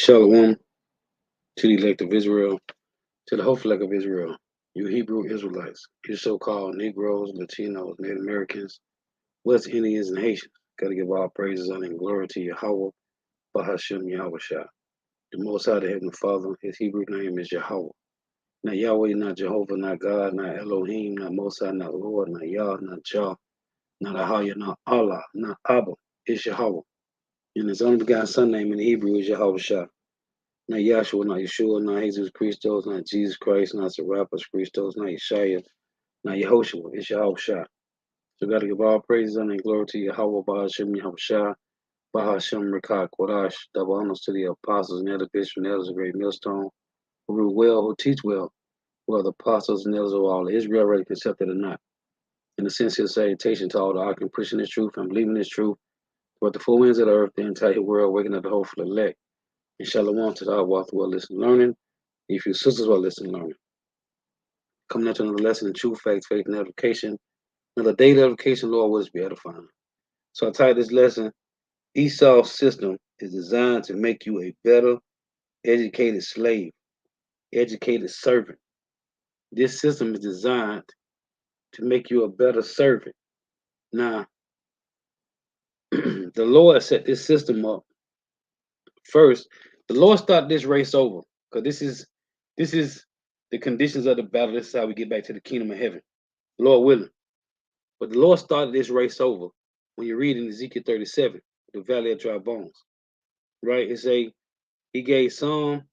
Shalom to the elect of Israel, to the hopeful elect of Israel, you Hebrew Israelites, you so-called Negroes, Latinos, Native Americans, West Indians, and Haitians. Gotta give all praises, honor, and glory to Yahweh, Bahashem Yahweh Shah. The Most High, the Heavenly Father, his Hebrew name is Yahweh. Not Yahweh, not Jehovah, not God, not Elohim, not Most High, not Lord, not Yah, not Jah, not Ahaya, not Allah, not Abba. It's Yahweh. And his only begotten son name in Hebrew is Yahweh Shah. Not Yahshua, not Yeshua, not Jesus Christos, not Jesus Christ, not Serapis Christos, not Yeshaya, not Yehoshua. It's Yahweh Shah. So we got to give all praises and glory to Yahweh, Bahashem, Yahweh Shah, Bahashem, Rekah, Kodash, double honors to the apostles and elder bishops and elders of Great Millstone, who rule well, who teach well, who are the apostles and elders of all Israel, ready accepted or not. In a sincere salutation to all the ark and preaching this truth and believing this truth, throughout the four winds of the earth, the entire world, waking up the hopeful elect. And shalom to our walk well listen learning. If your sisters well listen learning. Coming out to another lesson in truth, facts, faith, and edification. Another day of edification, Lord, will be edifying. So I titled this lesson, Esau's system is designed to make you a better educated slave, educated servant. This system is designed to make you a better servant. Now, the Lord set this system up first. The Lord started this race over because this is the conditions of the battle. This is how we get back to the kingdom of heaven, Lord willing. But the Lord started this race over when you read in Ezekiel 37, the valley of dry bones. Right? It say he gave some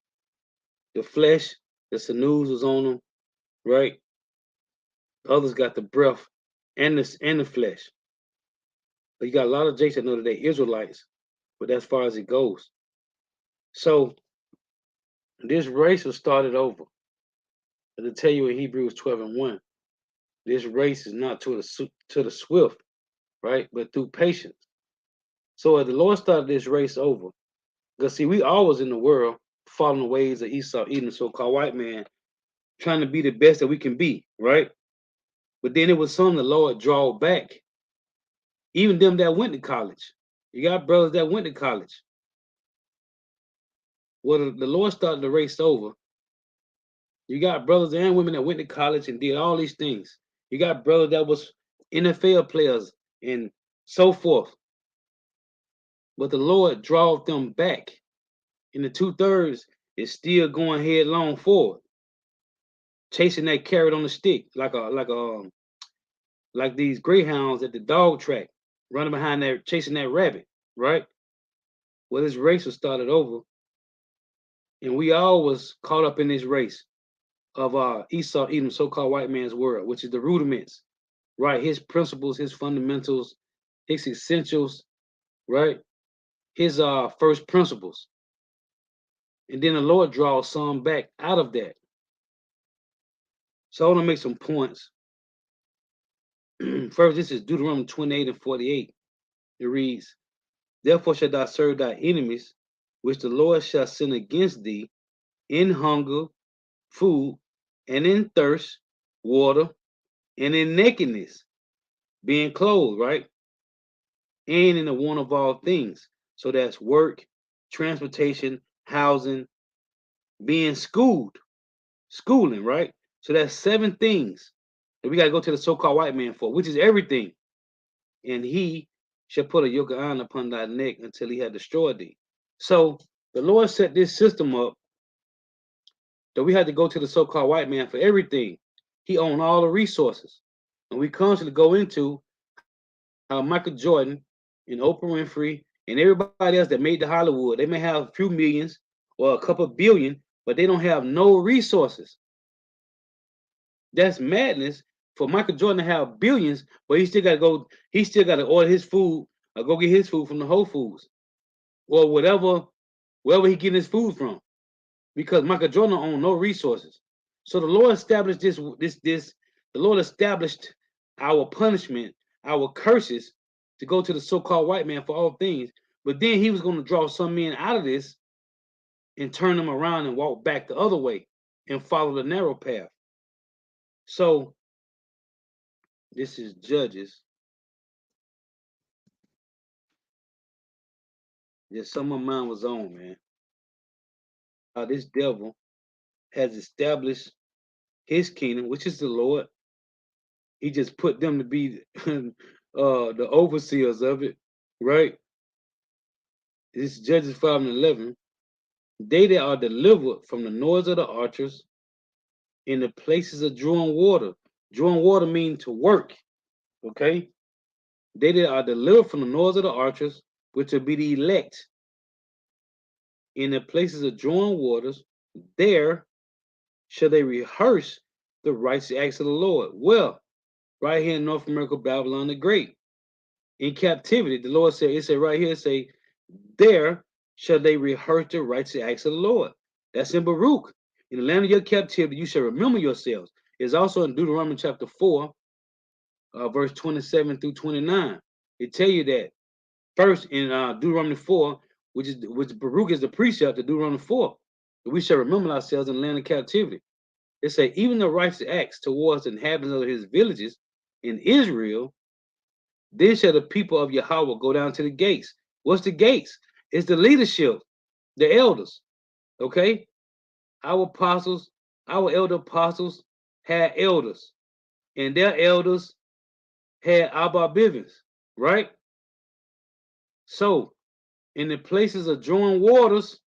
the flesh, the sinews was on them, right? Others got the breath and the flesh. But you got a lot of Jakes that know that they Israelites, but that's as far as it goes. So this race was started over. But to tell you in Hebrews 12:1, this race is not to the swift, right? But through patience. So as the Lord started this race over, because see, we always in the world following the ways of Esau, eating the so-called white man, trying to be the best that we can be, right? But then it was some the Lord draw back. Even them that went to college. You got brothers that went to college. Well, the Lord started the race over. You got brothers and women that went to college and did all these things. You got brothers that was NFL players and so forth. But the Lord drawed them back. And the 2/3 is still going headlong forward, chasing that carrot on the stick, like these greyhounds at the dog track, running behind that, chasing that rabbit, right? Well, this race was started over, and we all was caught up in this race of Esau eating so-called white man's world, which is the rudiments, right? His principles, his fundamentals, his essentials, right? His first principles. And then the Lord draws some back out of that. So I want to make some points. First, this is Deuteronomy 28:48. It reads, Therefore shalt thou serve thy enemies, which the Lord shall send against thee, in hunger, food, and in thirst, water, and in nakedness, being clothed, right? And in the want of all things. So that's work, transportation, housing, being schooling, right? So that's 7 things that we got to go to the so-called white man for, which is everything. And he shall put a yoke of iron upon thy neck until he had destroyed thee. So the Lord set this system up that we had to go to the so-called white man for everything. He owned all the resources. And we constantly go into how Michael Jordan and Oprah Winfrey and everybody else that made the Hollywood, they may have a few millions or a couple billion, but they don't have no resources. That's madness for Michael Jordan to have billions, but he still got to order his food or go get his food from the Whole Foods or wherever he getting his food from. Because Michael Jordan owned no resources. So the Lord established the Lord established our punishment, our curses to go to the so-called white man for all things. But then he was going to draw some men out of this and turn them around and walk back the other way and follow the narrow path. So this is Judges. Just some of mine was on, man. this devil has established his kingdom, which is the Lord. He just put them to be the overseers of it, right? This is Judges 5 and 11. They that are delivered from the noise of the archers in the places of drawing water. Drawing water means to work, okay? They that are delivered from the noise of the archers, which will be the elect, in the places of drawing waters, there shall they rehearse the righteous acts of the Lord. Well, right here in North America, Babylon the Great, in captivity, the Lord said, it said right here, say, there shall they rehearse the righteous acts of the Lord. That's in Baruch. In the land of your captivity, you shall remember yourselves. It's also in Deuteronomy chapter 4, verse 27 through 29. It tell you that first in Deuteronomy 4, which Baruch is the precept of Deuteronomy 4, that we shall remember ourselves in the land of captivity. It say, even the righteous acts towards the inhabitants of his villages in Israel, then shall the people of Yahweh go down to the gates. What's the gates? It's the leadership, the elders. Okay? Our apostles, our elder apostles had elders, and their elders had Abba Bivens, right? So, in the places of drawing waters,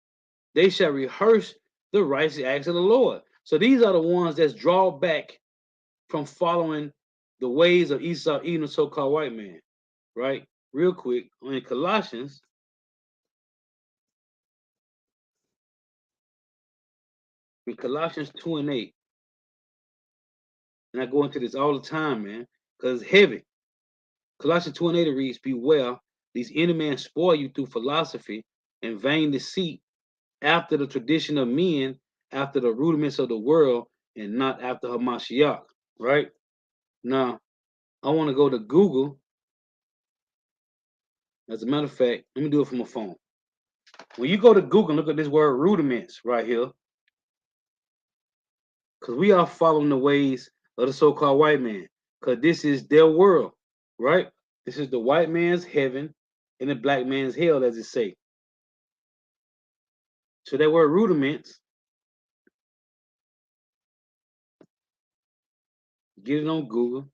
they shall rehearse the righteous acts of the Lord. So these are the ones that's draw back from following the ways of Esau, even the so-called white man, right? Real quick, in Colossians, in Colossians 2 and 8, and I go into this all the time, man, because it's heavy. Colossians 2 and 8 reads, beware, these enemy men spoil you through philosophy and vain deceit, after the tradition of men, after the rudiments of the world, and not after Hamashiach, right? Now, I want to go to Google. As a matter of fact, let me do it from my phone. When you go to Google, look at this word rudiments right here, because we are following the ways of the so-called white man, because this is their world, right? This is the white man's heaven and the black man's hell, as it say. So that word rudiments, get it on Google.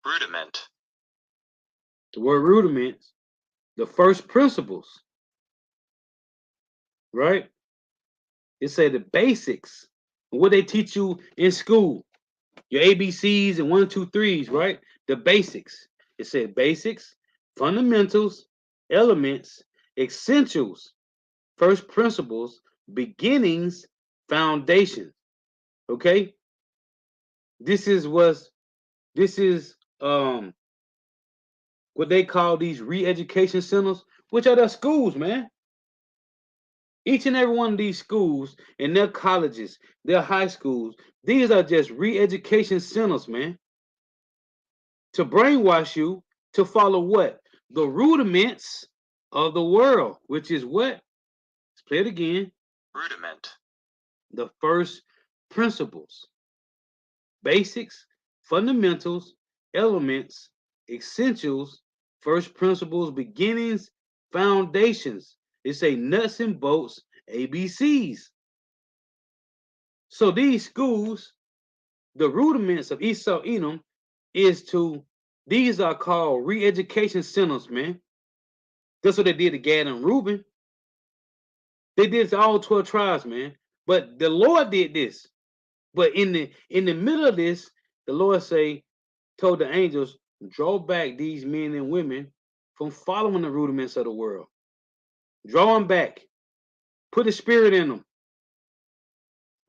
Rudiment. The word rudiments, the first principles, right? It say the basics, what they teach you in school, your ABCs and 1, 2, 3s, right? The basics. It said basics, fundamentals, elements, essentials, first principles, beginnings, foundations. Okay, this is what they call these re-education centers, which are the schools, man. Each and every one of these schools and their colleges, their high schools, these are just re-education centers, man, to brainwash you to follow what? The rudiments of the world, which is what? Let's play it again. Rudiment. The first principles, basics, fundamentals, elements, essentials, first principles, beginnings, foundations. It's a nuts and bolts, ABCs. So these schools, the rudiments of Esau Edom these are called re-education centers, man. That's what they did to Gad and Reuben. They did it to all 12 tribes, man. But the Lord did this. But in the middle of this, the Lord told the angels, draw back these men and women from following the rudiments of the world. Draw them back. Put a spirit in them.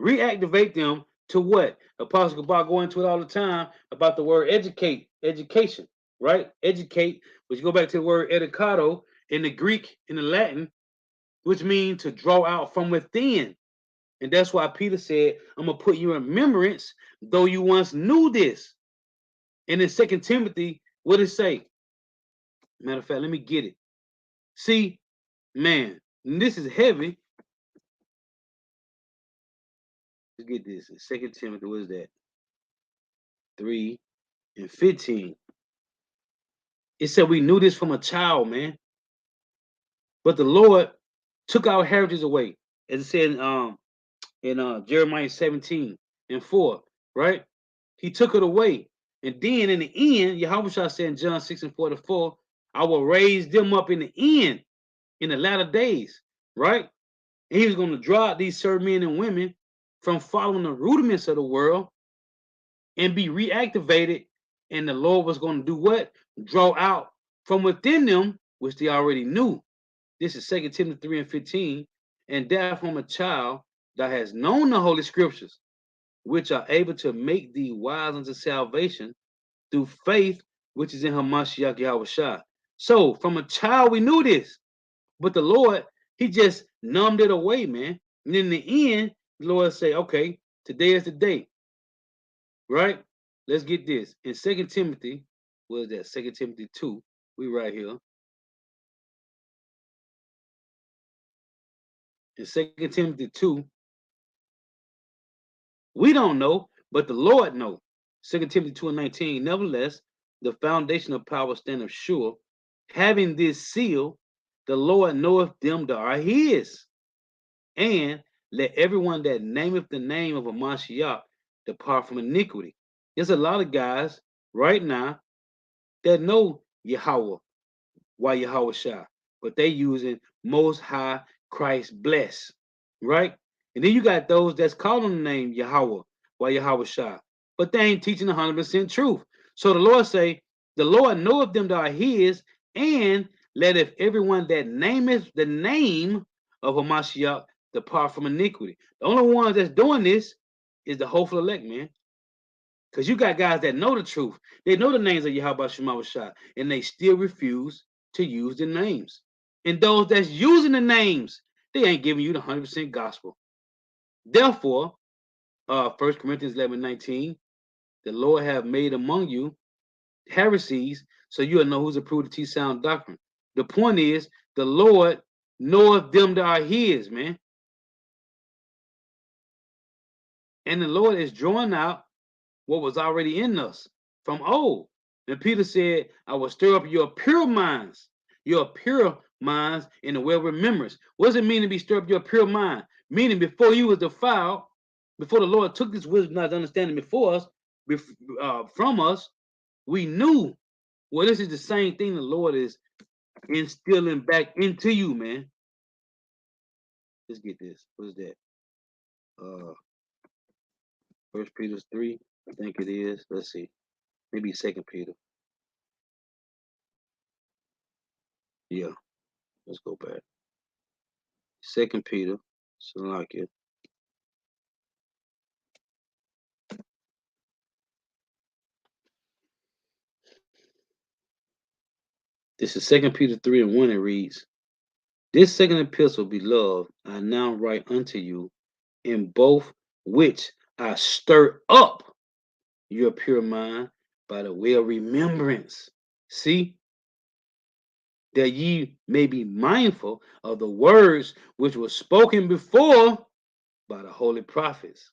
Reactivate them to what? Apostle Kabbalah go into it all the time about the word education, right? Educate, which go back to the word educato in the Greek, in the Latin, which means to draw out from within. And that's why Peter said, I'm going to put you in remembrance, though you once knew this. And in 2 Timothy, what does it say? Matter of fact, let me get it. See, man, this is heavy. Let's get this. In 2 Timothy, what is that? 3 and 15. It said we knew this from a child, man. But the Lord took our heritage away. As it said in Jeremiah 17:4, right? He took it away. And then in the end, Yahweh said in John 6:44, I will raise them up in the end, in the latter days, right? And he was going to draw out these certain men and women from following the rudiments of the world and be reactivated. And the Lord was going to do what? Draw out from within them, which they already knew. This is 2 Timothy 3:15. And that from a child that has known the Holy Scriptures, which are able to make thee wise unto salvation through faith, which is in Hamashiach Yahushua. So from a child, we knew this. But the Lord, he just numbed it away, man. And in the end, the Lord say, okay, today is the day, right? Let's get this. In 2 Timothy, what is that? 2 Timothy 2. We right here. In 2 Timothy 2, we don't know, but the Lord know. 2 Timothy 2:19. Nevertheless, the foundation of power standeth sure, having this seal, the Lord knoweth them that are his. And let everyone that nameth the name of a Mashiach depart from iniquity. There's a lot of guys right now that know Yahweh, why Yahweh Shah, but they using Most High Christ bless, right? And then you got those that's calling the name Yahweh, why Yahweh Shah, but they ain't teaching 100% truth. So the Lord say, the Lord knoweth them that are his, and let if everyone that nameth the name of a Mashiach depart from iniquity. The only ones that's doing this is the hopeful elect, man. Because you got guys that know the truth. They know the names of Yahweh Shema Shah, and they still refuse to use the names. And those that's using the names, they ain't giving you the 100% gospel. Therefore, 1 Corinthians 11:19, the Lord have made among you heresies, so you'll know who's approved to teach sound doctrine. The point is, the Lord knoweth them that are his, man. And the Lord is drawing out what was already in us from old. And Peter said, I will stir up your pure minds in the well remembrance. What does it mean to be stirred up your pure mind? Meaning before you was defiled, before the Lord took this wisdom, not understanding before us, from us, we knew. Well, this is the same thing the Lord is instilling back into you, man. Let's get this. What is that? First Peter 3, I think it is. Let's see. Maybe Second Peter. Yeah, let's go back. Second Peter, Salakia. This is Second Peter 3:1. It reads, this second epistle, beloved, I now write unto you, in both which I stir up your pure mind by the way of remembrance. See, that ye may be mindful of the words which were spoken before by the holy prophets,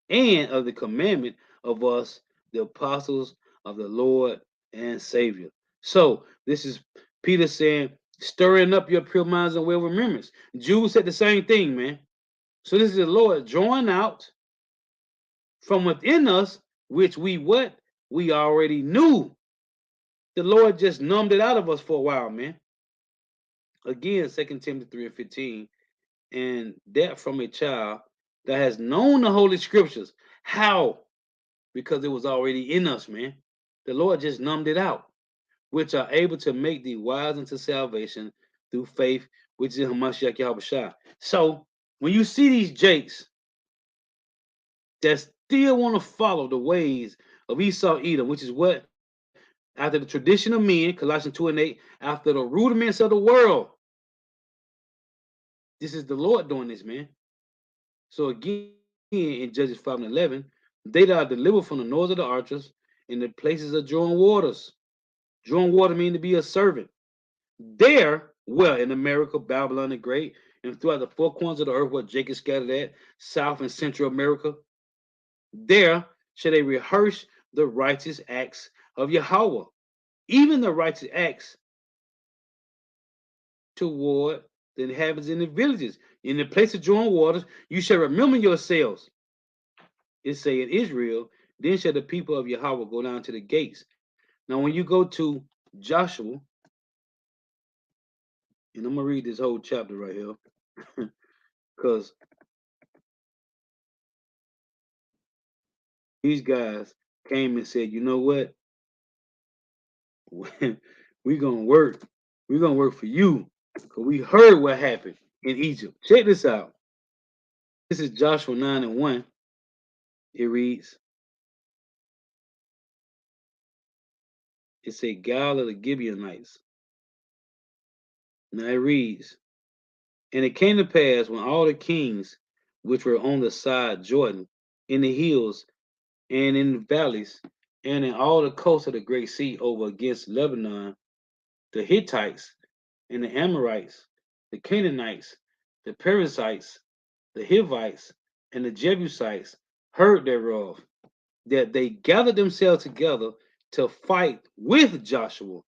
and of the commandment of us, the apostles of the Lord and Savior. So this is Peter saying, stirring up your pure minds and well remembrance. Jews said the same thing, man. So this is the Lord drawing out from within us, which we what? We already knew. The Lord just numbed it out of us for a while, man. Again, 2 Timothy 3:15, and that from a child that has known the Holy Scriptures. How? Because it was already in us, man. The Lord just numbed it out, which are able to make thee wise unto salvation through faith, which is in Hamashiach Yahushua. So when you see these jakes that still want to follow the ways of Esau Edom, which is what? After the tradition of men, Colossians 2:8, after the rudiments of the world. This is the Lord doing this, man. So again, in Judges 5:11, they that are delivered from the noise of the archers in the places of drawing waters. Drawing water means to be a servant. There, well, in America, Babylon the Great, and throughout the four corners of the earth where Jacob scattered at, South and Central America, there shall they rehearse the righteous acts of Yahweh. even the righteous acts toward the inhabitants in the villages. In the place of joint waters, you shall remember yourselves. It say in Israel, then shall the people of Yahweh go down to the gates. Now, when you go to Joshua, and I'm gonna read this whole chapter right here, because these guys came and said, you know what? we gonna work. We're gonna work for you. Because we heard what happened in Egypt. Check this out. This is Joshua 9 and 1. It reads, it say Gal of the Gibeonites. Now it reads, and it came to pass when all the kings which were on the side Jordan, in the hills and in the valleys, and in all the coasts of the great sea over against Lebanon, the Hittites and the Amorites, the Canaanites, the Perizzites, the Hivites, and the Jebusites heard thereof, that they gathered themselves together to fight with Joshua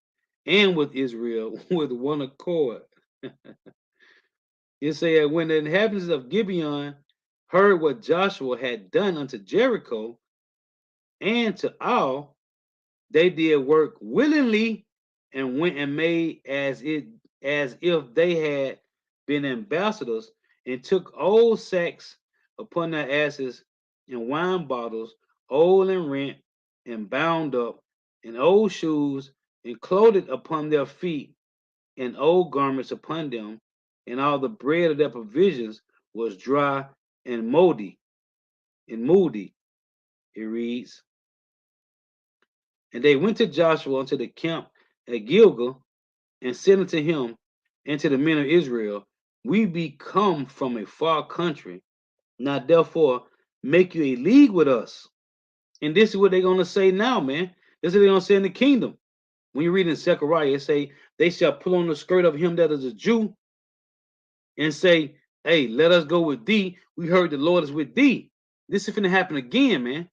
and with Israel with one accord. It said, when the inhabitants of Gibeon heard what Joshua had done unto Jericho and to all, they did work willingly and went and made as if they had been ambassadors, and took old sacks upon their asses, and wine bottles, old and rent, and bound up, and old shoes, and clothed upon their feet, and old garments upon them, and all the bread of their provisions was dry and moody. It reads, and they went to Joshua unto the camp at Gilgal, and said unto him and to the men of Israel, we be come from a far country. Now therefore make you a league with us. And this is what they're gonna say now, man. This is what they're gonna say in the kingdom. When you read in Zechariah, it say they shall pull on the skirt of him that is a Jew and say, hey, let us go with thee. We heard the Lord is with thee. This is gonna happen again, man.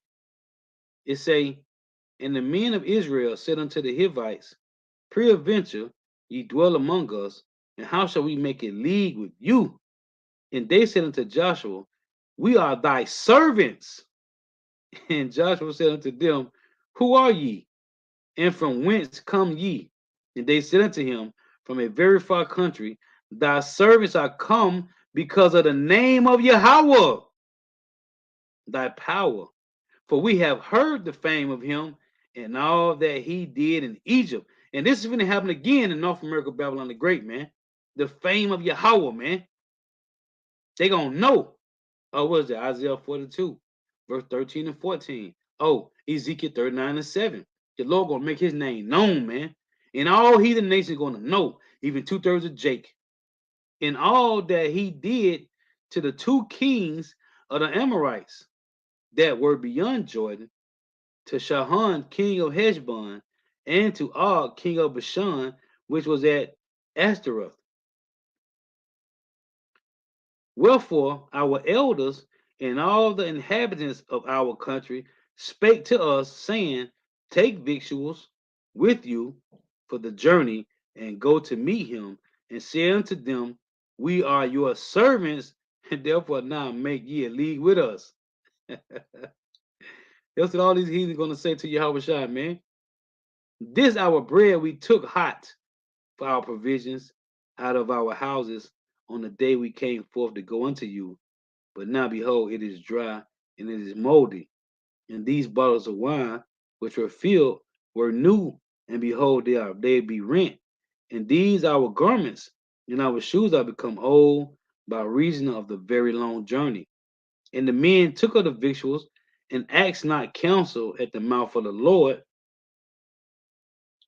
It say, and the men of Israel said unto the Hivites, peradventure ye dwell among us, and how shall we make a league with you? And they said unto Joshua, we are thy servants. And Joshua said unto them, who are ye? And from whence come ye? And they said unto him, from a very far country, thy servants are come because of the name of Yahweh, thy power. For we have heard the fame of him and all that he did in Egypt. And this is going to happen again in North America, Babylon the Great, man. The fame of Yahweh, man. They going to know. Oh, what is it? Isaiah 42, verse 13 and 14. Oh, Ezekiel 39 and 7. The Lord going to make his name known, man. And all heathen nations going to know, even two-thirds of Jake. And all that he did to the two kings of the Amorites that were beyond Jordan, to Shahan, king of Heshbon, and to Og, king of Bashan, which was at Ashtaroth. Wherefore our elders and all the inhabitants of our country spake to us, saying, take victuals with you for the journey, and go to meet him, and say unto them, we are your servants, and therefore now make ye a league with us. That's what all these heathens gonna say to Yahweh Shai, man. This our bread we took hot for our provisions out of our houses on the day we came forth to go unto you. But now behold, it is dry and it is moldy. And these bottles of wine which were filled were new, and behold, they be rent. And these our garments and our shoes are become old by reason of the very long journey. And the men took of the victuals and asked not counsel at the mouth of the Lord.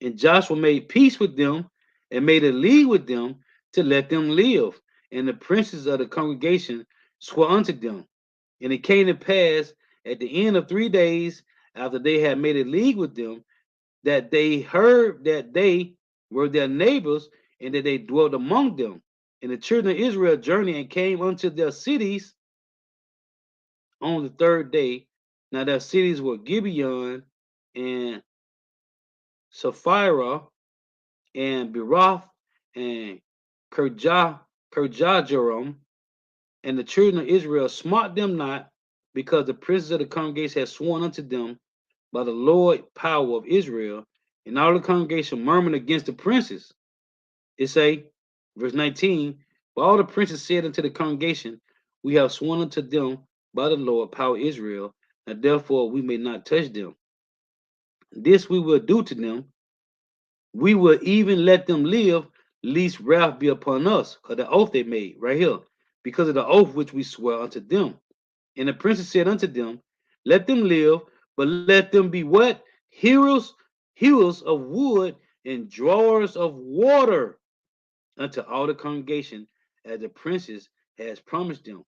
And Joshua made peace with them and made a league with them to let them live. And the princes of the congregation swore unto them. And it came to pass at the end of 3 days, after they had made a league with them, that they heard that they were their neighbors, and that they dwelt among them. And the children of Israel journeyed and came unto their cities on the third day. Now their cities were Gibeon and Sapphira, and Beroth, and Kirjajearim, and the children of Israel smote them not, because the princes of the congregation had sworn unto them by the Lord power of Israel, and all the congregation murmured against the princes. It say, verse 19, but all the princes said unto the congregation, we have sworn unto them by the Lord power of Israel, and therefore we may not touch them. This we will do to them. We will even let them live, lest wrath be upon us. Because the oath they made, right here, because of the oath which we swear unto them. And the princes said unto them, let them live, but let them be what? Hewers of wood and drawers of water unto all the congregation, as the princes has promised them.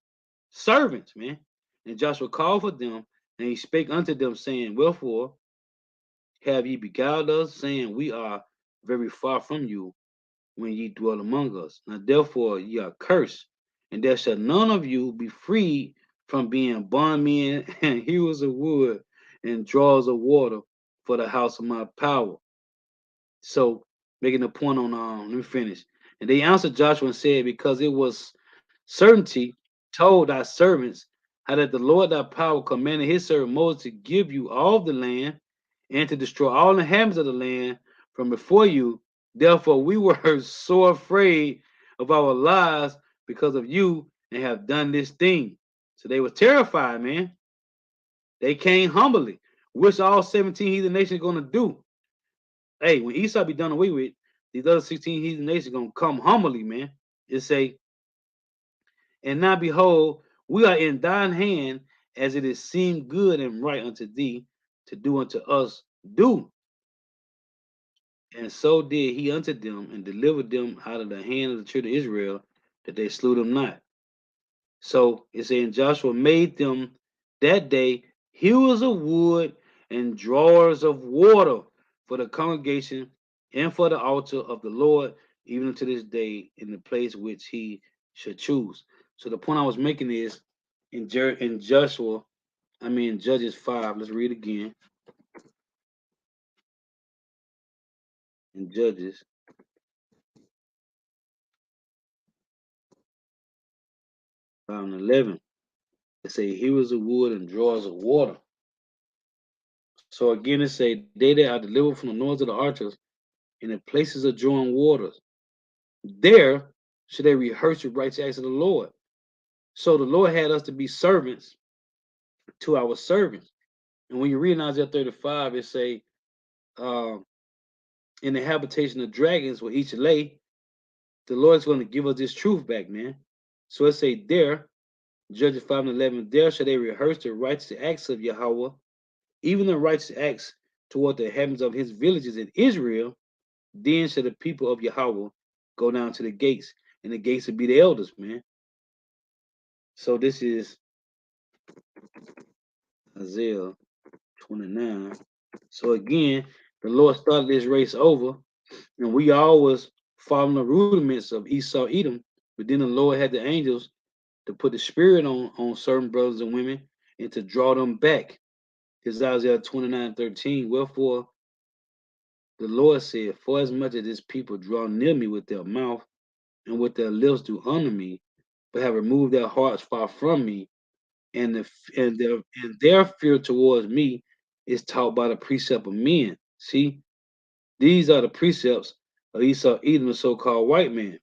Servants, man. And Joshua called for them, and he spake unto them, saying, wherefore have ye beguiled us, saying, we are very far from you, when ye dwell among us? Now therefore ye are cursed, and there shall none of you be freed from being bondmen and hewers of wood and drawers of water for the house of my power. So, making a point on, let me finish. And they answered Joshua and said, because it was certainty told thy servants how that the Lord thy power commanded his servant Moses to give you all the land and to destroy all the inhabitants of the land from before you. Therefore, we were so afraid of our lives because of you, and have done this thing. So they were terrified, man. They came humbly, which all 17 heathen nations going to do. Hey, when Esau be done away with, these other 16 heathen nations gonna come humbly, man. It say, and now behold, we are in thine hand, as it is seemed good and right unto thee to do unto us. Do. And so did he unto them, and delivered them out of the hand of the children of Israel, that they slew them not. So it's saying Joshua made them that day hewers of wood and drawers of water for the congregation and for the altar of the Lord, even to this day, in the place which he should choose. So the point I was making is in Joshua, I mean Judges 5. Let's read again. In Judges 5 and 11, it say hewers of wood and drawers of water. So again, it say they that are delivered from the noise of the archers in the places of drawing waters. There should they rehearse the righteous acts of the Lord. So the Lord had us to be servants to our servants. And when you read in Isaiah 35, it say, uh, in the habitation of dragons where each lay, the Lord's going to give us this truth back, man. So it say there, Judges 5 and 11, there shall they rehearse the righteous acts of Yahweh, even the righteous acts toward the heavens of his villages in Israel. Then shall the people of Yahweh go down to the gates, and the gates will be the elders, man. So this is Isaiah 29. So again, the Lord started this race over, and we always following the rudiments of Esau, Edom. But then the Lord had the angels to put the spirit on certain brothers and women and to draw them back. This is Isaiah 29:13. Wherefore the Lord said, for as much as this people draw near me with their mouth and with their lips do honor me, but have removed their hearts far from me, and their fear towards me is taught by the precept of men. See, these are the precepts of Esau, Edom, the so-called white man.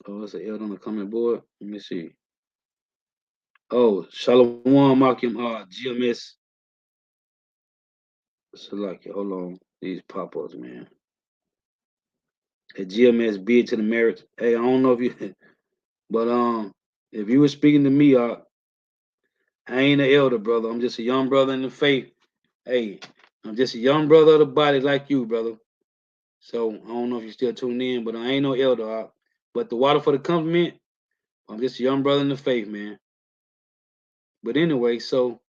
Oh, it's an L on the comment board. Let me see. Oh, Shalom Makim GMS Salaki. Hold on. These pop-ups, man. At GMS bid to the marriage. Hey, I don't know if you but if you were speaking to me, I ain't an elder, brother. I'm just a young brother in the faith. Hey, I'm just a young brother of the body like you, brother. So I don't know if you still tuned in, but I ain't no elder. But the water for the compliment, I'm just a young brother in the faith, man. But anyway, so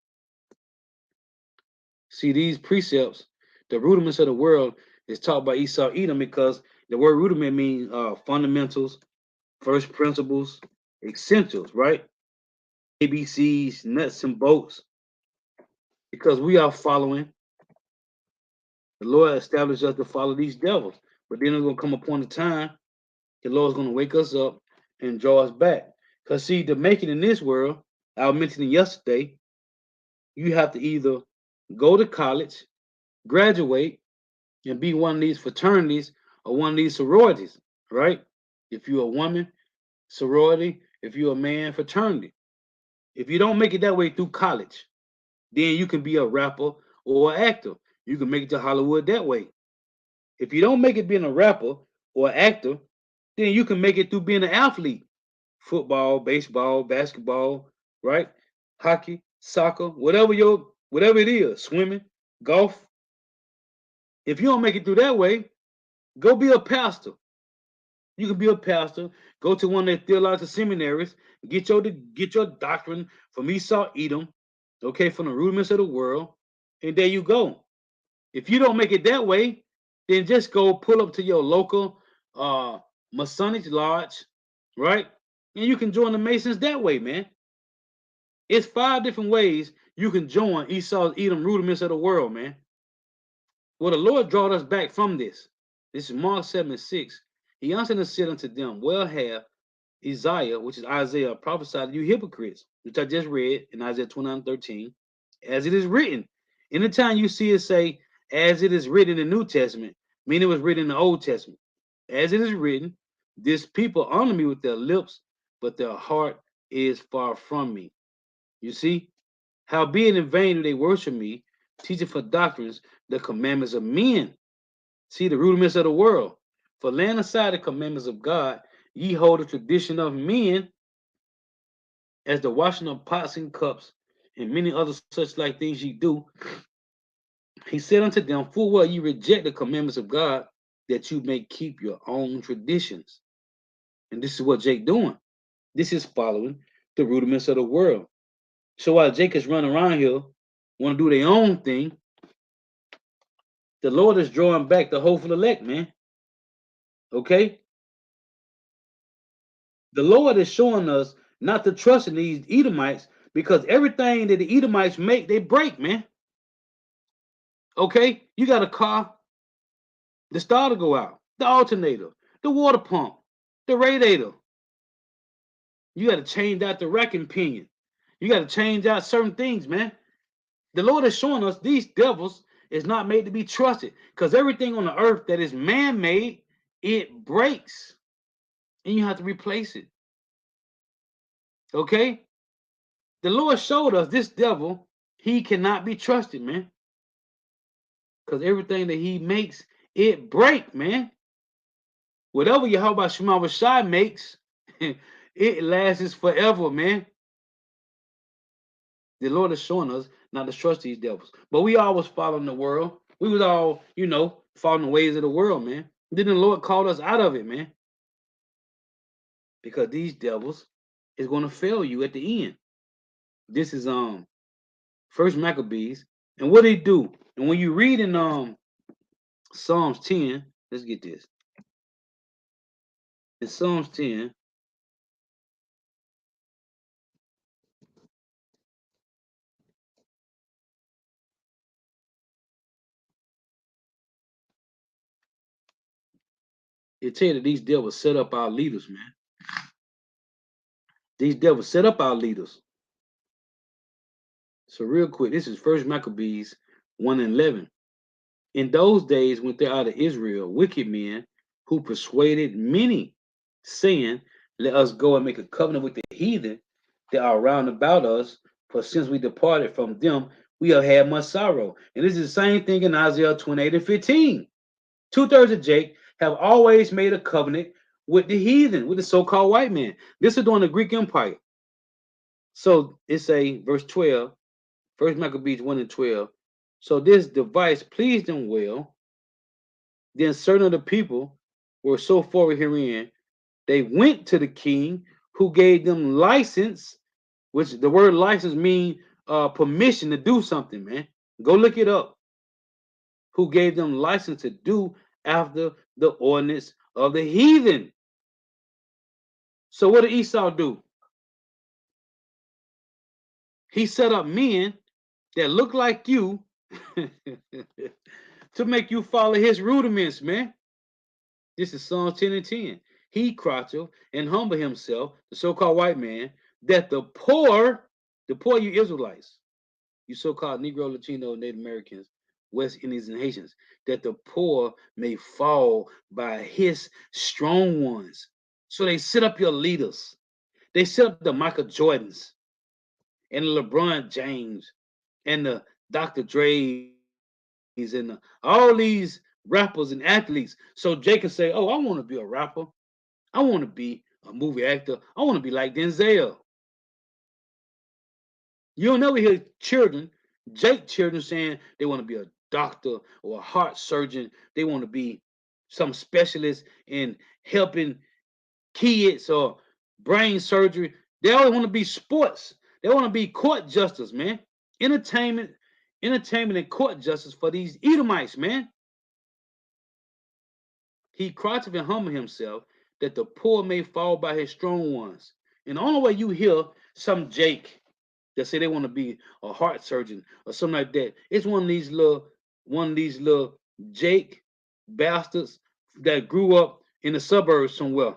see these precepts, the rudiments of the world is taught by Esau Edom, because the word rudiment means fundamentals, first principles, essentials, right? ABCs, nuts and bolts. because we are following. The Lord established us to follow these devils. But then there's going to come upon the time the Lord's going to wake us up and draw us back. Because, see, to make it in this world, I was mentioning yesterday, you have to either go to college, graduate, and be one of these fraternities or one of these sororities, right? If you're a woman, sorority. If you're a man, fraternity. If you don't make it that way through college, then you can be a rapper or an actor. You can make it to Hollywood that way. If you don't make it being a rapper or actor, then you can make it through being an athlete. Football, baseball, basketball, right? Hockey, soccer, whatever it is, swimming, golf. If you don't make it through that way, go be a pastor. You can be a pastor, go to one of their theological seminaries, get your doctrine from Esau Edom, okay, from the rudiments of the world, and there you go. If you don't make it that way, then just go pull up to your local Masonic lodge, right? And you can join the Masons that way, man. It's 5 different ways you can join Esau's Edom rudiments of the world, man. Well, the Lord drawed us back from this. This is Mark 7:6. He answered and said unto them, well have Isaiah, which is Isaiah, prophesied to you hypocrites, which I just read in Isaiah 29:13, as it is written. Anytime you see it say, as it is written in the New Testament, meaning it was written in the Old Testament. As it is written, this people honor me with their lips, but their heart is far from me. You see, howbeit in vain do they worship me, teaching for doctrines the commandments of men. See, the rudiments of the world. For laying aside the commandments of God, ye hold the tradition of men, as the washing of pots and cups, and many other such like things ye do. He said unto them, full well ye reject the commandments of God, that you may keep your own traditions. And this is what Jake doing. This is following the rudiments of the world. So while Jake is running around here, want to do their own thing, the Lord is drawing back the hopeful elect, man. Okay? The Lord is showing us not to trust in these Edomites because everything that the Edomites make, they break, man. Okay? You got a car, the starter go out, the alternator, the water pump, the radiator. You got to change out the racking pinion. You got to change out certain things, man. The Lord is showing us these devils is not made to be trusted because everything on the earth that is man-made, it breaks. And you have to replace it. Okay? The Lord showed us this devil, he cannot be trusted, man. Because everything that he makes, it break, man. Whatever Yahweh Shema Shai makes, it lasts forever, man. The Lord is showing us not to trust these devils. But we always following the world. We was all, following the ways of the world, man. Then the Lord called us out of it, man. Because these devils is going to fail you at the end. This is First Maccabees. And what they do? And when you read in Psalms 10, let's get this. In Psalms 10, it tell you that these devils set up our leaders, man. These devils set up our leaders. So real quick, this is First Maccabees 1:11. In those days went there out of Israel wicked men who persuaded many, saying, let us go and make a covenant with the heathen that are round about us, for since we departed from them, we have had much sorrow. And this is the same thing in Isaiah 28:15. Two-thirds of Jake have always made a covenant with the heathen, with the so-called white man. This is during the Greek Empire. So it's a verse 12, First Maccabees 1:12. So this device pleased them well. Then certain of the people were so forward herein, they went to the king who gave them license, which the word license mean permission to do something, man. Go look it up. Who gave them license to do after the ordinance of the heathen. So what did Esau do? He set up men that look like you to make you follow his rudiments, man. This is Psalms 10 and 10. He croucheth and humble himself, the so-called white man, that the poor you Israelites, you so-called Negro, Latino, Native Americans, West Indians, and Haitians, that the poor may fall by his strong ones. So they set up your leaders. They set up the Michael Jordans and the LeBron James and the Dr. Dre's and all these rappers and athletes. So Jay can say, "Oh, I want to be a rapper. I want to be a movie actor. I want to be like Denzel." You'll never hear children, Jake children, saying they want to be a doctor or a heart surgeon. They want to be some specialist in helping kids or brain surgery. They always want to be sports. They want to be court justice, man. Entertainment, entertainment and court justice for these Edomites, man. He croucheth and humble himself, that the poor may fall by his strong ones. And the only way you hear some Jake that say they want to be a heart surgeon or something like that, it's one of these little Jake bastards that grew up in the suburbs somewhere.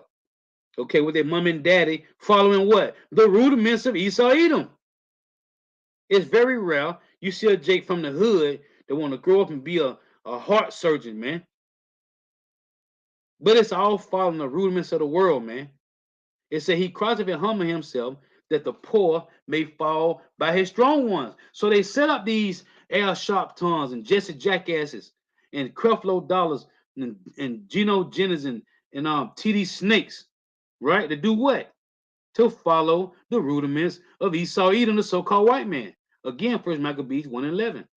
Okay, with their mom and daddy following what? The rudiments of Esau Edom. It's very rare you see a Jake from the hood that want to grow up and be a heart surgeon, man. But it's all following the rudiments of the world, man. It said he croucheth and humble himself that the poor may fall by his strong ones. So they set up these Al Sharptons and Jesse Jackasses and Creflo Dollars and Geno Jennings and TD Snakes, right? To do what? To follow the rudiments of Esau Edom, the so-called white man. Again, First Maccabees 1:11.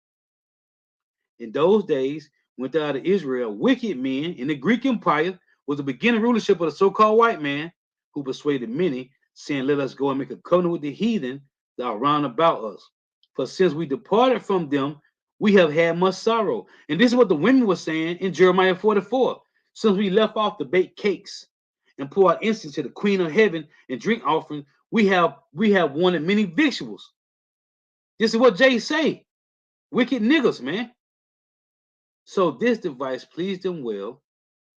In those days, went out of Israel wicked men in the Greek Empire, was the beginning rulership of the so-called white man, who persuaded many, saying, "Let us go and make a covenant with the heathen that are round about us. For since we departed from them, we have had much sorrow." And this is what the women were saying in Jeremiah 44. Since we left off the baked cakes and pour out incense to the Queen of Heaven and drink offering, we have wanted many victuals. This is what Jay say. Wicked niggas, man. So this device pleased them well.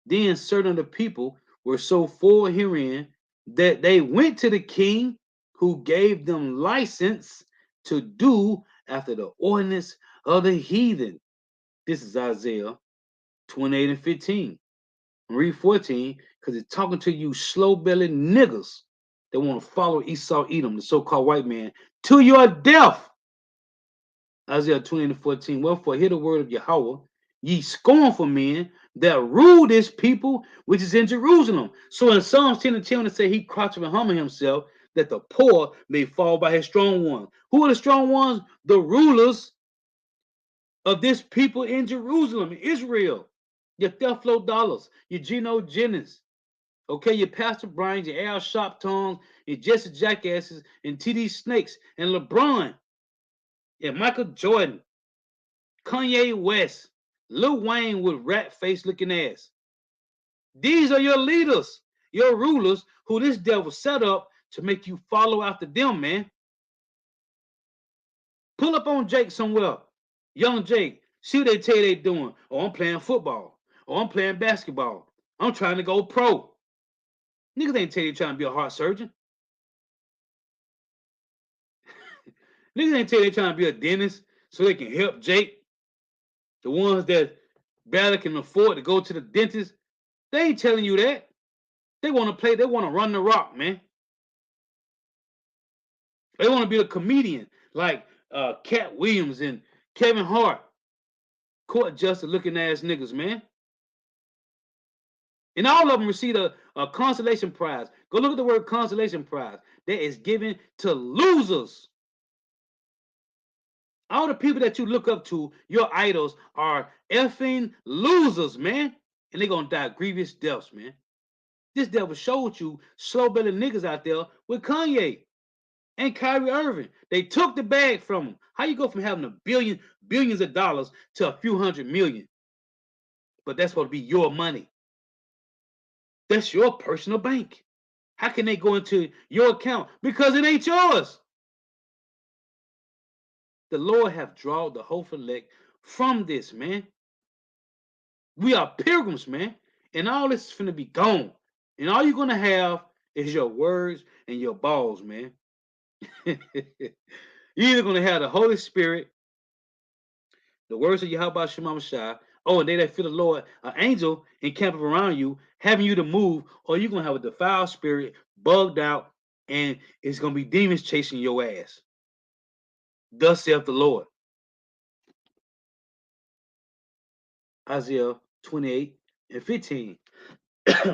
Then certain of the people were so full herein that they went to the king, who gave them license to do after the ordinance of the heathen. This is Isaiah 28 and 15. Read 14, because it's talking to you slow-bellied niggas that want to follow Esau Edom, the so-called white man, to your death. Isaiah 28 and 14. Wherefore hear the word of Yahweh, ye scornful men that rule this people which is in Jerusalem. So in Psalms 10 and 10, it say he croucheth and humble himself, that the poor may fall by his strong ones. Who are the strong ones? The rulers of this people in Jerusalem, Israel. Your Theflo Dollars, your Geno Jennings, okay, your Pastor Brian, your Al Sharptons, your Jesse Jackasses, and TD Snakes, and LeBron, and Michael Jordan, Kanye West, Lil Wayne with rat face looking ass. These are your leaders, your rulers, who this devil set up to make you follow after them, man. Pull up on Jake somewhere. Young Jake, see what they tell you they doing. Oh, I'm playing football. Oh, I'm playing basketball. I'm trying to go pro. Niggas ain't tell you trying to be a heart surgeon. Niggas ain't tell you they trying to be a dentist so they can help Jake. The ones that barely can afford to go to the dentist, they ain't telling you that. They want to play, they want to run the rock, man. They want to be a comedian like Cat Williams and Kevin Hart. Court justice looking ass niggas, man. And all of them receive a consolation prize. Go look at the word consolation prize. That is given to losers. All the people that you look up to, your idols, are effing losers, man. And they're going to die grievous deaths, man. This devil showed you slow-bellied niggas out there with Kanye and Kyrie Irving. They took the bag from him. How you go from having billions of dollars to a few hundred million? But that's supposed to be your money. That's your personal bank. How can they go into your account? Because it ain't yours. the Lord have drawn the hopeful elect from this, man. We are pilgrims, man. And all this is finna be gone. And all you're gonna have is your words and your balls, man. You're either gonna have the Holy Spirit, the words of Yahweh Shema Shai, oh, and they that fear the Lord, an angel encamping around you, having you to move, or you're gonna have a defiled spirit, bugged out, and it's gonna be demons chasing your ass. Thus saith the Lord. Isaiah 28 and 15.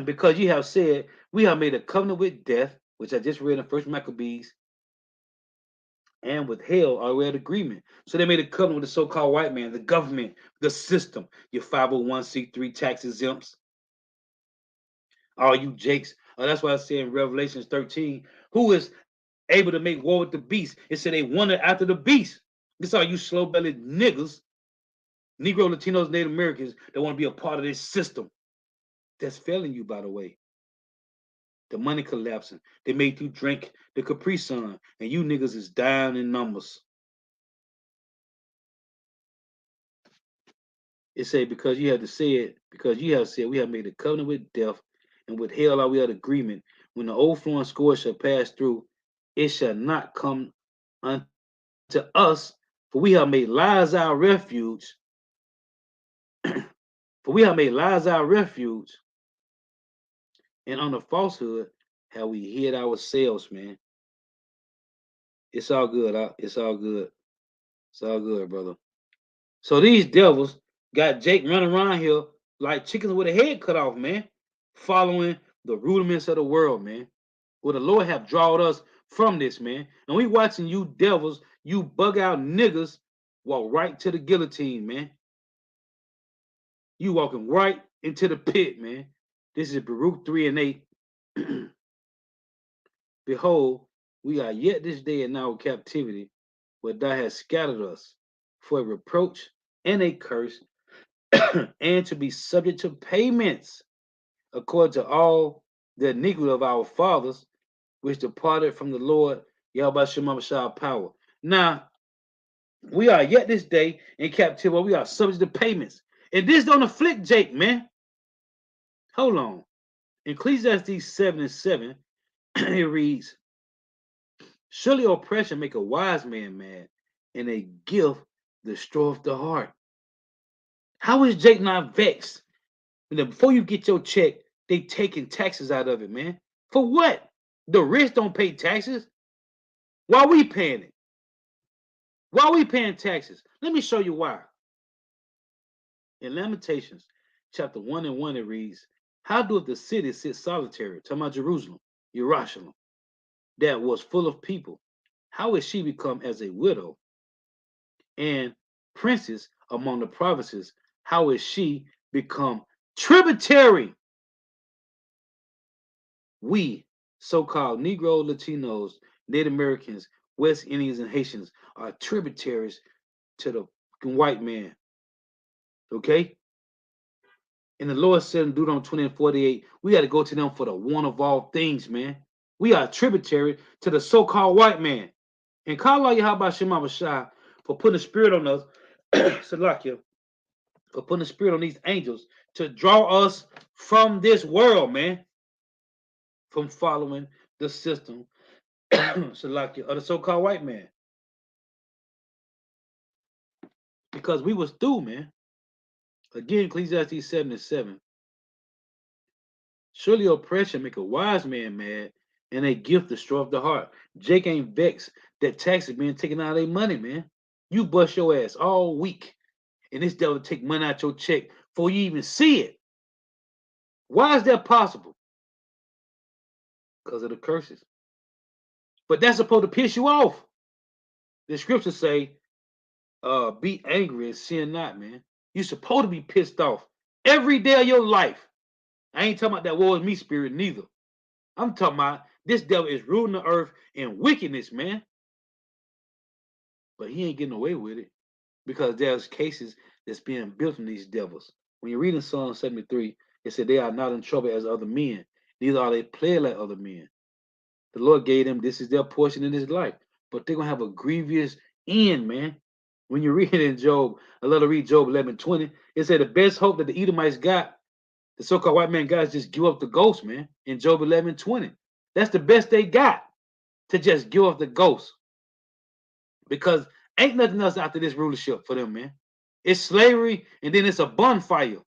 Because ye have said, we have made a covenant with death, which I just read in First Maccabees, and with hell are we at agreement. So they made a covenant with the so-called white man, the government, the system, your 501c3 tax exempts, all you jakes. That's why I say in Revelations 13, who is able to make war with the beast? It said they wanted after the beast. This all you slow-bellied niggas, Negro, Latinos, Native Americans that want to be a part of this system that's failing you, by the way. The money collapsing. They made you drink the Capri Sun, and you niggas is down in numbers. It say because you have to say it, because you have said we have made a covenant with death, and with hell are we at agreement. When the overflowing scourge shall pass through, it shall not come unto us, for we have made lies our refuge. For we have made lies our refuge, and on the falsehood have we hid ourselves, man. It's all good. It's all good. It's all good, brother. So these devils got Jake running around here like chickens with a head cut off, man, following the rudiments of the world, man. Well, the Lord have drawed us from this, man. And we watching you devils, you bug out niggas, walk right to the guillotine, man. You walking right into the pit, man. This is Baruch 3 and 8. Behold, we are yet this day in our captivity, where thou hast scattered us for a reproach and a curse, and to be subject to payments according to all the iniquity of our fathers, which departed from the Lord Yahweh Shema Shah power. Now, we are yet this day in captivity, where we are subject to payments. And this don't afflict Jake, man. Hold on. Ecclesiastes 7 and 7, it reads, surely oppression make a wise man mad, and a gift destroyeth the heart. How is Jake not vexed? Before you get your check, they taking taxes out of it, man. For what? The rich don't pay taxes. Why we paying it? Why we paying taxes? Let me show you why. In Lamentations, chapter 1 and 1, it reads, how doeth the city sit solitary? Talking about Jerusalem, that was full of people. How is she become as a widow? And princess among the provinces, how is she become tributary? We, so-called Negro, Latinos, Native Americans, West Indians, and Haitians are tributaries to the white man. Okay? And the Lord said in Deuteronomy 20 and 48, we got to go to them for the one of all things, man. We are tributary to the so-called white man. And call out Yahweh Shema Bashai for putting a spirit on us, Salakia, for putting a spirit on these angels to draw us from this world, man, from following the system, Salakia, of the so-called white man. Because we was through, man. Again, Ecclesiastes 7 and 7. Surely oppression make a wise man mad, and a gift destroyeth the heart. Jake ain't vexed that taxes being taken out of their money, man. You bust your ass all week, and this devil take money out your check before you even see it. Why is that possible? Because of the curses. But that's supposed to piss you off. The scriptures say, be angry and sin not, man. You're supposed to be pissed off every day of your life. I ain't talking about that war with me spirit neither. I'm talking about this devil is ruling the earth in wickedness, man. But he ain't getting away with it because there's cases that's being built on these devils. When you're reading Psalm 73, it said they are not in trouble as other men, neither are they plagued like other men. The Lord gave them, this is their portion in this life. But they're going to have a grievous end, man. When you read it in Job, I love to read Job 11:20. It said the best hope that the Edomites got, the so-called white man got, is just give up the ghost, man. In Job 11:20, that's the best they got, to just give up the ghost, because ain't nothing else after this rulership for them, man. It's slavery, and then it's a bonfire.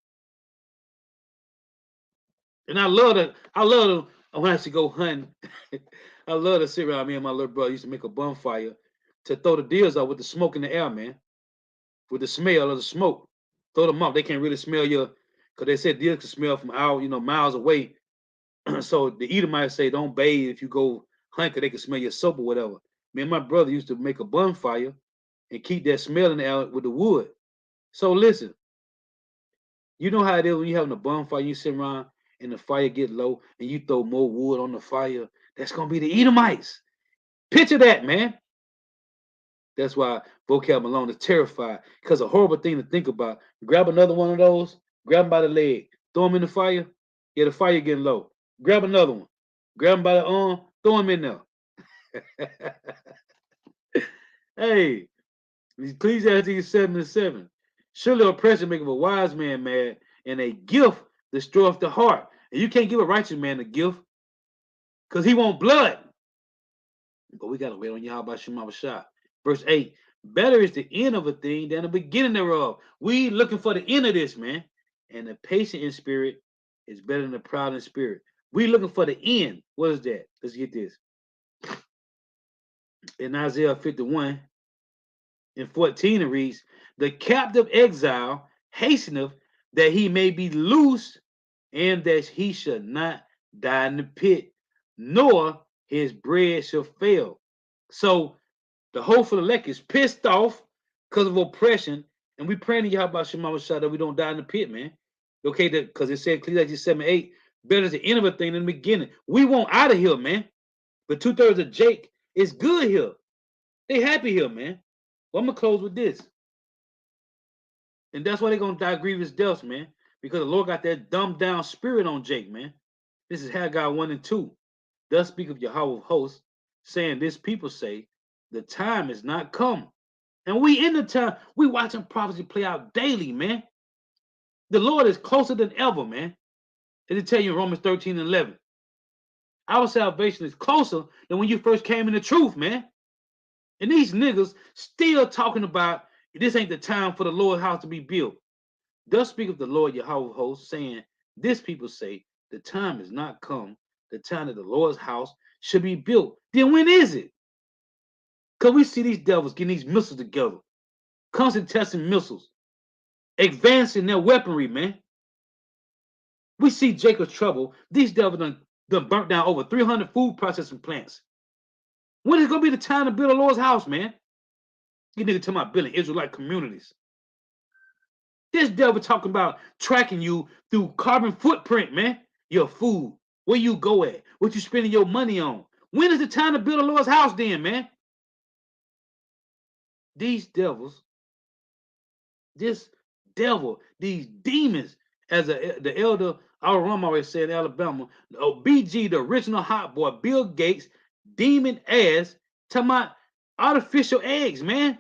And I love to, when I used to go hunting, I love to sit around. Me and my little brother used to make a bonfire to throw the deers out with the smoke in the air, man, with the smell of the smoke. Throw them off. They can't really smell your, because they said deers can smell from out, miles away. So the Edomites say don't bathe if you go hunt, because they can smell your soap or whatever. Me and my brother used to make a bonfire and keep that smell in the air with the wood. So listen, you know how it is when you having a bonfire, you sit around and the fire get low and you throw more wood on the fire. That's gonna be the Edomites. Picture that, man. That's why vocab Malone is terrified, because a horrible thing to think about. Grab another one of those, grab him by the leg, throw him in the fire. Yeah, the fire getting low. Grab another one, grab him by the arm, throw him in there. Hey, Ecclesiastes 7:7. Surely oppression maketh a wise man mad, and a gift destroyeth the heart. And you can't give a righteous man a gift because he want blood. But we gotta wait on Yahweh Shema Shah. Verse 8. Better is the end of a thing than the beginning thereof. We looking for the end of this, man. And the patient in spirit is better than the proud in spirit. We looking for the end. What is that? Let's get this. In Isaiah 51:14, it reads, the captive exile hasteneth that he may be loose, and that he should not die in the pit, nor his bread shall fail. So the hopeful elect is pissed off because of oppression, and we praying to Yahweh Shema Shah that we don't die in the pit, man. Okay, because it said Ecclesiastes 7:8, better is the end of a thing than the beginning. We want out of here, man. But 2/3 of Jake is good here. They happy here, man. Well, I'm gonna close with this. And that's why they're gonna die grievous deaths, man. Because the Lord got that dumbed down spirit on Jake, man. This is Haggai 1:2. Thus speak of Yahweh of hosts, saying, this people say, the time is not come. And we in the time, we watching prophecy play out daily, man. The Lord is closer than ever, man. And it tell you in Romans 13:11. Our salvation is closer than when you first came in the truth, man. And these niggas still talking about this ain't the time for the Lord's house to be built. Thus speaketh the Lord Yahweh of hosts, saying, this people say, the time is not come, the time that the Lord's house should be built. Then when is it? Because we see these devils getting these missiles together, constant testing missiles, advancing their weaponry, man. We see Jacob's trouble. These devils done burnt down over 300 food processing plants. When is it going to be the time to build the Lord's house, man? You niggas talking about building Israelite communities. This devil talking about tracking you through carbon footprint, man. Your food, where you go at, what you spending your money on. When is the time to build the Lord's house then, man? These devils, this devil, these demons, as the elder Al-Ram always said in Alabama, BG, the original hot boy, Bill Gates, demon ass, talking about artificial eggs, man.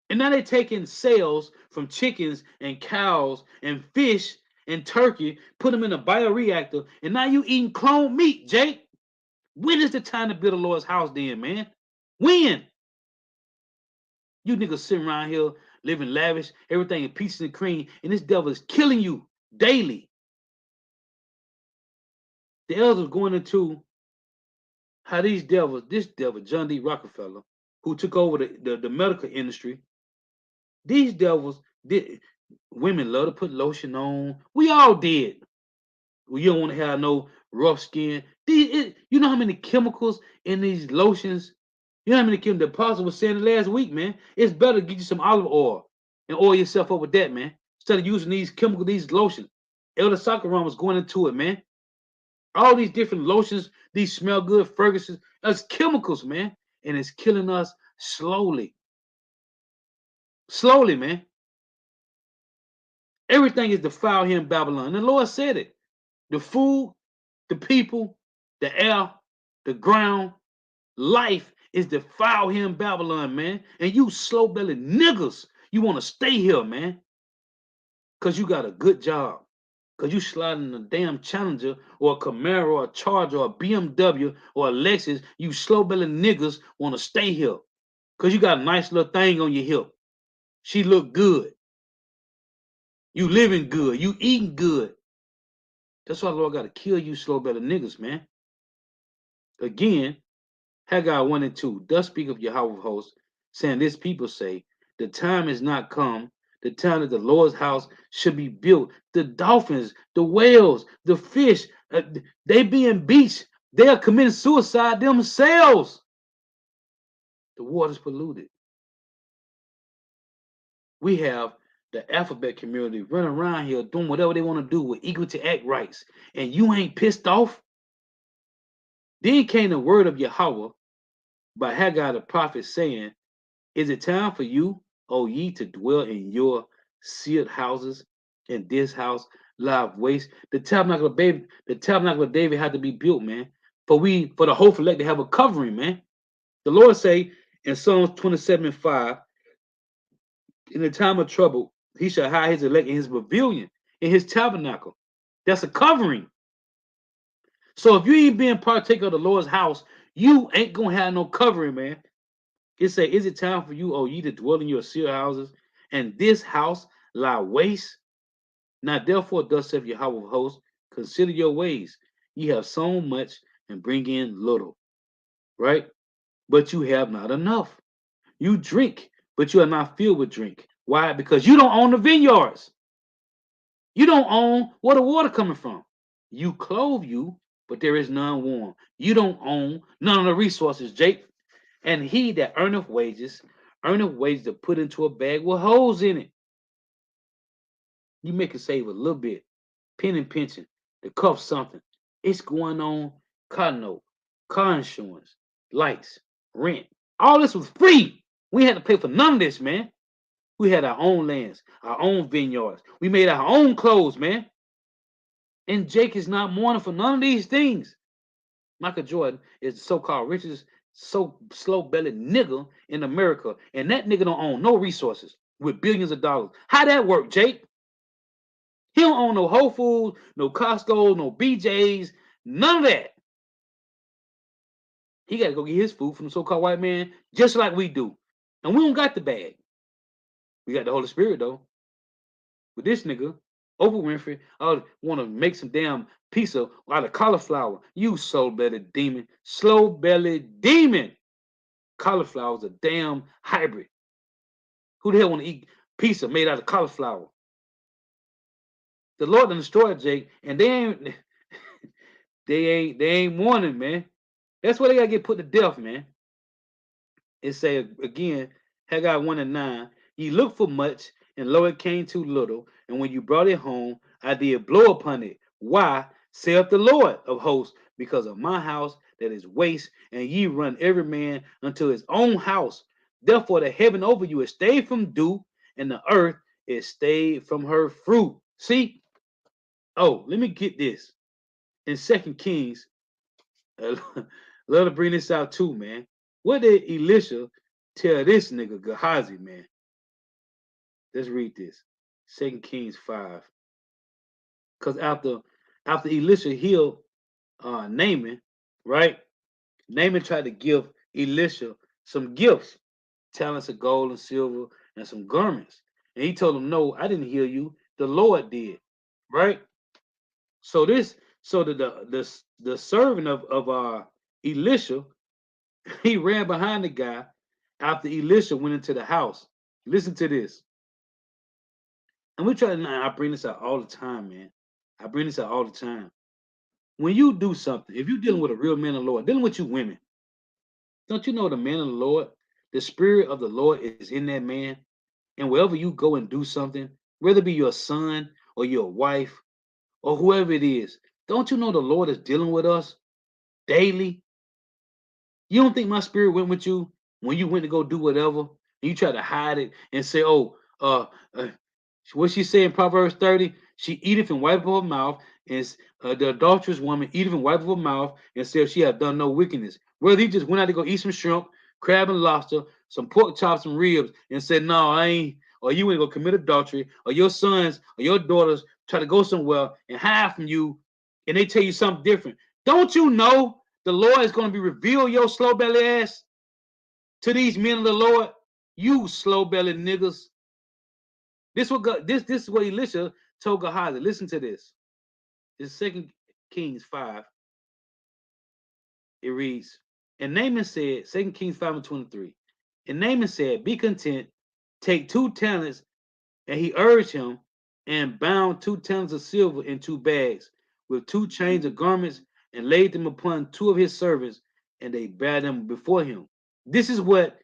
And now they're taking cells from chickens and cows and fish and turkey, put them in a bioreactor, and now you eating clone meat, Jake. When is the time to build the Lord's house then, man? When? You niggas sitting around here living lavish, everything in peaches and cream, and this devil is killing you daily. The elders going into how these devils, this devil, John D. Rockefeller, who took over the medical industry, these devils did. Women love to put lotion on. We all did. Well, you don't want to have no rough skin. You know how many chemicals in these lotions? You know how many chemicals? The apostle was saying last week, man. It's better to get you some olive oil and oil yourself up with that, man. Instead of using these chemicals, these lotions. Elder Sakaram was going into it, man. All these different lotions, these smell good, Ferguson's, that's chemicals, man. And it's killing us slowly. Slowly, man. Everything is defiled here in Babylon. And the Lord said it. The food, the people, the air, the ground, life is defile here in Babylon, man. And you slow-bellied niggas, you want to stay here, man, because you got a good job. Because you sliding a damn Challenger or a Camaro or a Charger or a BMW or a Lexus, you slow-bellied niggas want to stay here. Because you got a nice little thing on your hip. She look good. You living good. You eating good. That's why the Lord got to kill you slow-bellied niggas, man. Again, Haggai 1 and 2, thus speak of Yahweh of hosts, saying, this people say, the time is not come, the time that the Lord's house should be built. The dolphins, the whales, the fish, they being beached. They are committing suicide themselves. The water's polluted. We have the alphabet community running around here doing whatever they want to do with equal act rights, and you ain't pissed off? Then came the word of Yahweh by Haggai the prophet, saying, is it time for you, O ye, to dwell in your sealed houses, and this house lie waste? The tabernacle of David had to be built, man. For the whole elect to have a covering, man. The Lord say in Psalms 27:5, in the time of trouble, he shall hide his elect in his pavilion, in his tabernacle. That's a covering. So if you ain't being partaker of the Lord's house, you ain't gonna have no covering, man. It say, is it time for you, O ye, to dwell in your sealed houses, and this house lie waste? Now therefore, thus saith Yahweh of hosts, consider your ways. Ye have sown much and bring in little, right? But you have not enough. You drink, but you are not filled with drink. Why? Because you don't own the vineyards. You don't own where the water coming from. You clothe you, but there is none warm. You don't own none of the resources, Jake. And he that earneth wages to put into a bag with holes in it. You make it save a little bit. Pen and pension, to cuff something. It's going on car note, car insurance, lights, rent. All this was free. We had to pay for none of this, man. We had our own lands, our own vineyards. We made our own clothes, man. And Jake is not mourning for none of these things. Michael Jordan is the so-called richest, so slow-bellied nigga in America, and that nigga don't own no resources with billions of dollars. How that work, Jake? He don't own no Whole Foods, no Costco, no BJ's, none of that. He got to go get his food from the so-called white man, just like we do. And we don't got the bag. We got the Holy Spirit, though. With this nigga, Oprah Winfrey, I want to make some damn pizza out of cauliflower. You slow-bellied demon. Slow-bellied demon. Cauliflower is a damn hybrid. Who the hell want to eat pizza made out of cauliflower? The Lord done destroyed Jake, and they ain't warning, man. That's why they gotta get put to death, man. It say again, Haggai 1 and 9, ye look for much, and lo, it came too little, and when you brought it home, I did blow upon it. Why, saith the Lord of hosts, because of my house that is waste, and ye run every man unto his own house. Therefore the heaven over you is stayed from dew, and the earth is stayed from her fruit. See? Oh, let me get this. In 2 Kings, love to bring this out too, man. What did Elisha tell this nigga Gehazi, man? Let's read this. 2 Kings 5. Because after Elisha healed Naaman, right? Naaman tried to give Elisha some gifts, talents of gold and silver, and some garments. And he told him, no, I didn't heal you. The Lord did, right? So the servant of Elisha, he ran behind the guy after Elisha went into the house. Listen to this. And we try to, I bring this out all the time, man. I bring this out all the time. When you do something, if you're dealing with a real man of the Lord, dealing with you women, don't you know the man of the Lord, the spirit of the Lord is in that man? And wherever you go and do something, whether it be your son or your wife or whoever it is, don't you know the Lord is dealing with us daily? You don't think my spirit went with you when you went to go do whatever, and you try to hide it and say, oh, what she said in Proverbs 30, she eateth and wipeth her mouth, and the adulterous woman eateth and wipeth her mouth, and said she have done no wickedness. Whether he just went out to go eat some shrimp, crab and lobster, some pork chops and ribs, and said, no, I ain't, or you ain't gonna commit adultery, or your sons or your daughters try to go somewhere and hide from you, and they tell you something different. Don't you know the Lord is gonna be reveal your slow belly ass to these men of the Lord? You slow belly niggas. This what God, this is what Elisha told Gehazi. Listen to this. It's 2 Kings 5. It reads, and Naaman said, 2 Kings 5 and 23. And Naaman said, be content, take 2 talents. And he urged him and bound 2 talents of silver in 2 bags with 2 chains of garments and laid them upon 2 of his servants, and they bare them before him. This is what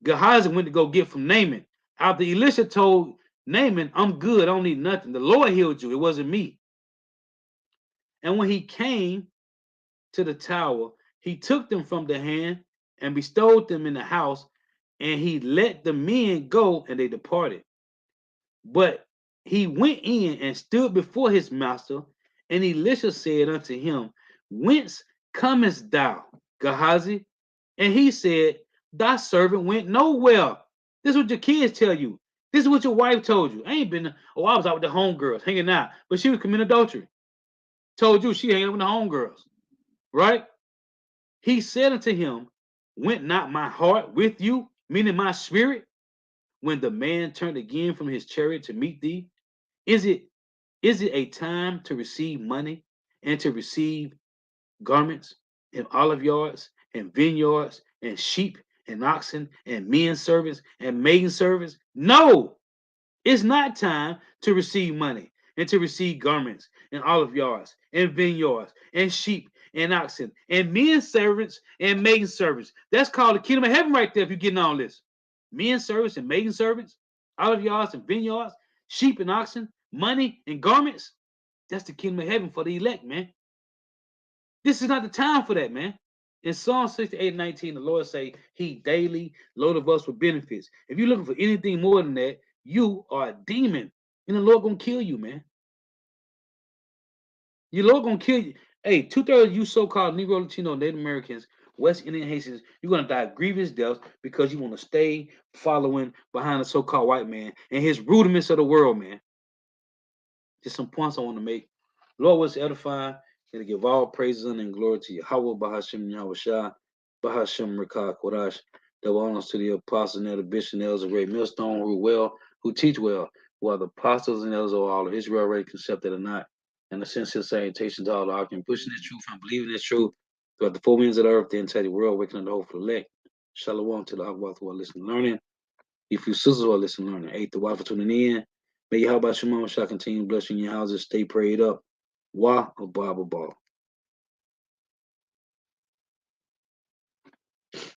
Gehazi went to go get from Naaman. After Elisha told Naaman, I'm good, I don't need nothing. The Lord healed you, it wasn't me. And when he came to the tower, he took them from the hand and bestowed them in the house, and he let the men go, and they departed. But he went in and stood before his master, and Elisha said unto him, whence comest thou, Gehazi? And he said, thy servant went nowhere. This is what your kids tell you. This is what your wife told you. I ain't been, oh, I was out with the homegirls hanging out, but she was committing adultery. Told you she hanging out with the homegirls, right? He said unto him, went not my heart with you, meaning my spirit, when the man turned again from his chariot to meet thee? Is it a time to receive money and to receive garments and olive yards and vineyards and sheep and oxen and men servants and maiden servants? No, it's not time to receive money and to receive garments and olive yards and vineyards and sheep and oxen and men servants and maiden servants. That's called the kingdom of heaven right there if you're getting all this. Men servants and maiden servants, olive yards and vineyards, sheep and oxen, money and garments. That's the kingdom of heaven for the elect, man. This is not the time for that, man. In Psalm 68:19, the Lord say he daily loaded us with benefits. If you're looking for anything more than that, you are a demon. And the Lord gonna kill you, man. Your Lord gonna kill you. Hey, 2/3 of you so-called Negro, Latino, Native Americans, West Indian Haitians, you're gonna die grievous deaths because you want to stay following behind the so-called white man and his rudiments of the world, man. Just some points I want to make. Lord was edifying and to give all praises and glory to Yahweh, Bahashim Yahushua, Bahashim Rekah Kodash. Double honors to the apostles and the bishops and elders of great millstone who teach well, who are the apostles and elders of all of Israel, already accepted or not. And a sincere salutation to all the arguing, pushing this truth and believing this truth throughout the 4 winds of the earth, the entire world, waking the hopeful elect. Shalom to the Akbar who are listening learning. If you sisters who are listening learning, eight the wife for tuning in. May Yahweh Shemam shall continue blessing your houses. Stay prayed up. Wah, a Bible ball.